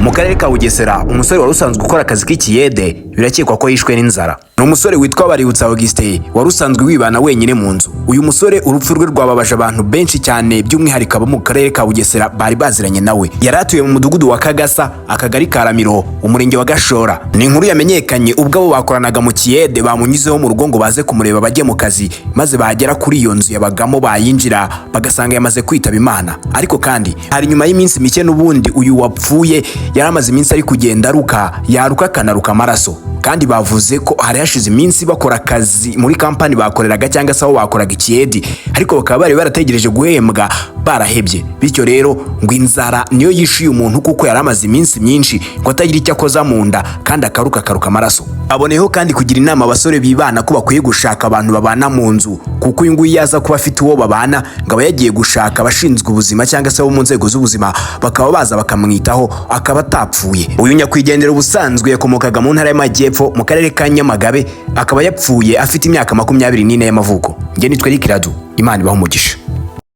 Mu karere ka Bugesera umusore wari usanzwe ukora akazi k'ikiyede birakekwa ko yishwe n'inzara. Ni umusore witwa Baributsa Augustin wari usanzwe wibana wenyine mu nzu. Uyu musore urupfu rwe rwababaje abantu benshi cyane, by'umwihariko abo mu karere ka Bugesera bari baziranye nawe. Yari atuye mu mudugudu wa Kagasa, akagari ka Ramiro, umurenge wa Gashora. Ni inkuru yamenyekanye ubwo abo bakoranaga mu kiyede bamunyuzeho mu rugo ngo baze kumureba bajye mu kazi, maze bagera kuri iyo nzu yabagamo bayinjira bagasanga yamaze kwitaba Imana. Ariko kandi hari nyuma y'iminsi mike n'ubundi uyu wapfuye yaramaze iminsi ari kugenda yaruka akanaruka amaraso, kandi bavuze ko hari hashize iminsi bakora akazi muri kampani bakoreraga cyangwa se aho bakoraga ikiyedi, ariko bakaba bari barategereje guhembwa barahebye. Bityo rero ngo inzara niyo yishuye umuntu kuko yaramaze iminsi myinshi ngo atagira icyo akoza mu nda kandi akaruka amaraso. Aboneyeho kandi kugira inama abasore bibana ko bakwiye gushaka abantu babana mu nzu, kuko uyu nguyu yaza kuba afite uwo babana ngo aba yagiye gushaka abashinzwe ubuzima cyangwa se abo mu nzego z'ubuzima bakaba baza bakamwitaho akaba atapfuye. Uyu nyakwigendera ubusanzwe yakomokaga mu ntara y'Amajyepfo mu karere ka Nyamagabe, akaba yapfuye afite imyaka 24 y'amavuko. Nge nitwa Rikiradu, Imana ibaho umugisha.